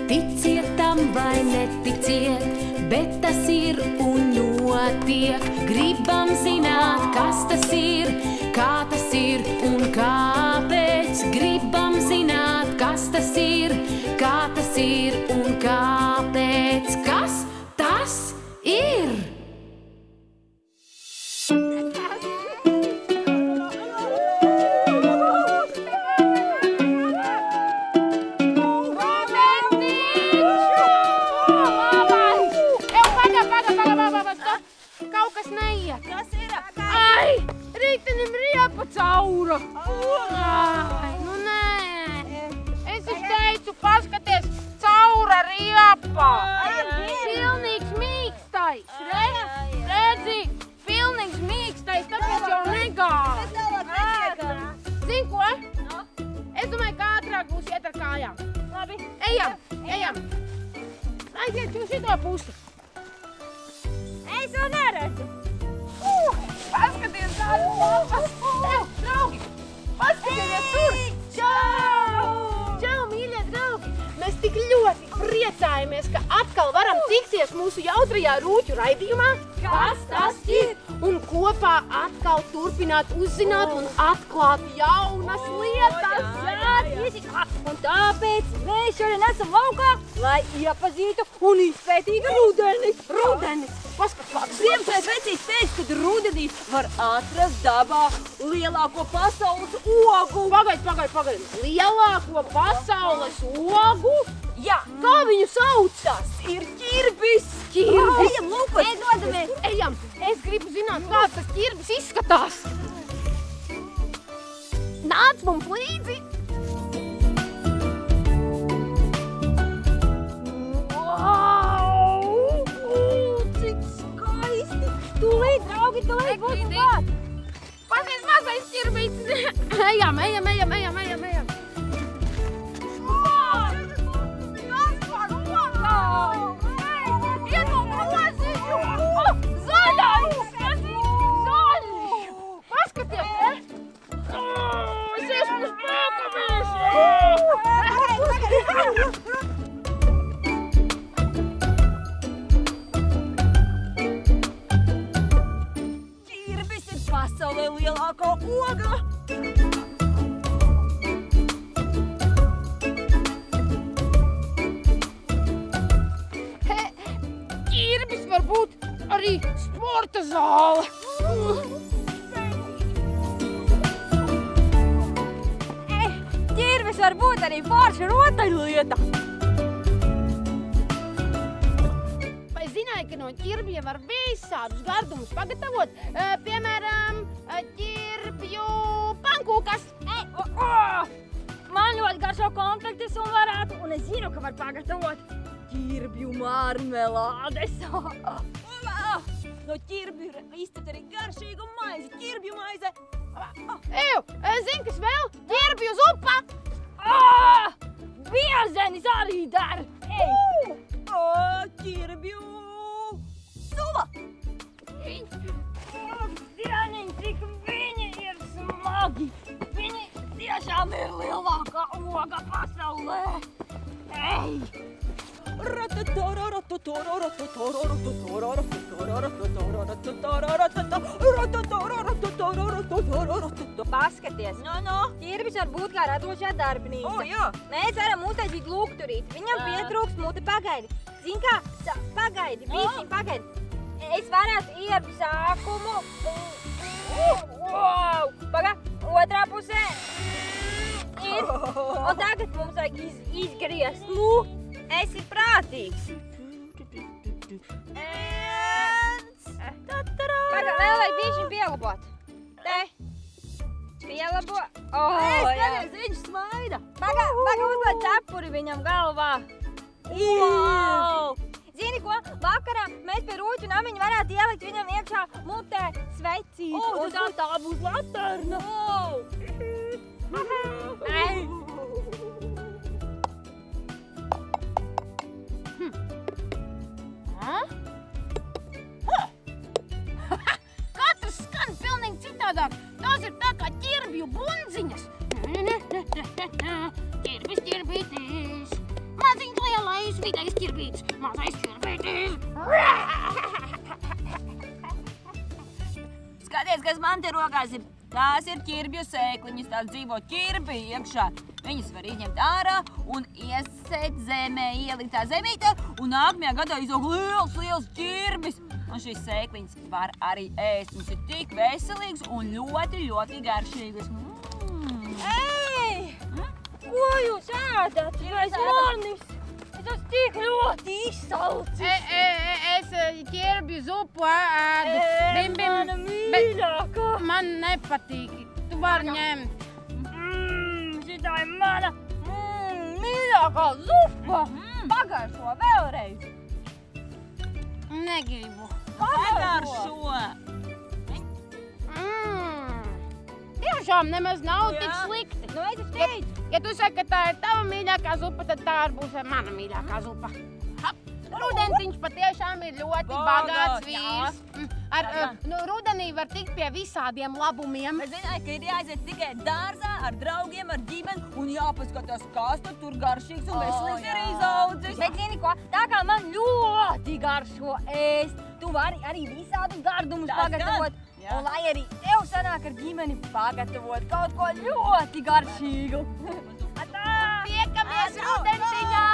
Ticiet tam vai neticiet, bet tas ir un notiek. Gribam zināt, kas tas ir, kā tas ir un kāpēc. Gribam zināt, kas tas ir, kā tas ir un kāpēc. Kas tas ir? Caura! Ai, nu nē! Es teicu, paskaties, caura riepa! Pilnīgs mīkstais! Redzi, pilnīgs mīkstais, tāpēc jau negāja! Zini ko? Es domāju, kā ātrāk būs iet ar kājām. Labi. Ejam! Aiziet uz šito pusi! Es vēl neredzu! Paskaties, kādas lapas! Draugi! Paskatieties tur! Čau, mīļie draugi! Mēs tik ļoti priecājamies, ka atkal varam tikties mūsu jautrajā rūķu raidījumā. Kas tas ir? Un kopā atkal turpināt uzzināt un atklāt jaunas lietas. Un tāpēc mēs šodien esam laukā, lai iepazītu un izpētītu rudeni. Paskatās! Ziemassvētku vecīs teica, ka rudenī var atrast dabā lielāko pasaules ogu. Pagaid! Lielāko pasaules ogu? Jā. Kā viņu sauc? Tas ir ķirbis. Ejam, lūpas. Dodamies. Ejam. Es gribu zināt, kāds tas ķirbis izskatās. Nāc mums līdzi. Wow! Cik skaisti. Tūlīt, draugi, būs klāt. Paskaties, mazais ķirbītis. Ejam. Ķirbis ir pasaulē lielākā oga. Ķirbis var būt arī sporta zāle. Ķirbis var būt arī forša rotaļlieta. Vai zināji, ka no ķirbja var visādus gardumus pagatavot? Piemēram, ķirbju pankūkas. Man ļoti garšo konfektes un es zinu, ka var pagatavot ķirbju marmelādes. No ķirbja izcept arī garšīgu maizi, ķirbju maize. Zini, kas vēl? Ķirbju zupa! Bierzenis arī der! Ķirbju sula! Dieniņ, cik viņi ir smagi! Viņi tiešām ir lielākā oga pasaulē! Paskaties, ķirbis var būt kā radošā darbnīca. Mēs varam uztaisīt lukturīti. Viņam pietrūkst mute. Pagaidi. Zini kā? Pagaidi, bišķiņ, pagaidi. Es varētu iept sākumu. Pagā, otrā pusē. Un tagad mums vajag izgriezt. Esi prātīgs. Pagā, vēl vajag bišķiņ pielabot. Te. Pielabo. Skaties, viņš smaida. Pagā, uzliec cepuri viņam galvā. Zini ko? Vakarā mēs pie rūķu namiņa varētu ielikt viņam iekšā mutē svecīti. Un tā būs laterna. Katrs skan pilnīgi citādāk. Tās ir tā kā ķirbju bundziņas. Man te rokās tās ir ķirbju sēkliņas, tās dzīvo ķirbi iekšā. Viņas var izņemt ārā un iesēt zemē, ielikt tā zemītē, un nākamajā gadā izaug liels ķirbis. Un šīs sēkliņas var arī ēst. Viņas ir tik veselīgas un ļoti garšīgas. Ei! Ko jūs ēdat? Bez manis! Es esmu tik ļoti izsalcis. Es ķirbju zupu ēdu. Mana mīļākā. Man nepatīk. Tu vari ņemt. Šitā ir mana mīļākā zupa. Pagaršo vēlreiz. Negribu. Pagaršo. Tiešām nemaz nav tik slikti. Nu, es teicu. Ja tu saki, ka tā ir tava mīļākā zupa, tad tā arī būs mana mīļākā zupa. Rudenis patiešām ir ļoti bagāts vīrs. Rudenī var tikt pie visādiem labumiem. Bet zināji, ka ir jāaiziet tikai dārzā ar draugiem, ar ģimeni un jāpaskatās, kas tur garšīgs un veselīgs ir izaudzis. Bet zini ko, tā kā man ļoti garšo ēst, tu vari arī visādus gardumus pagatavot. Un lai arī tev sanāk ar ģimeni pagatavot kaut ko ļoti garšīgu. Tiekamies rudensiņā!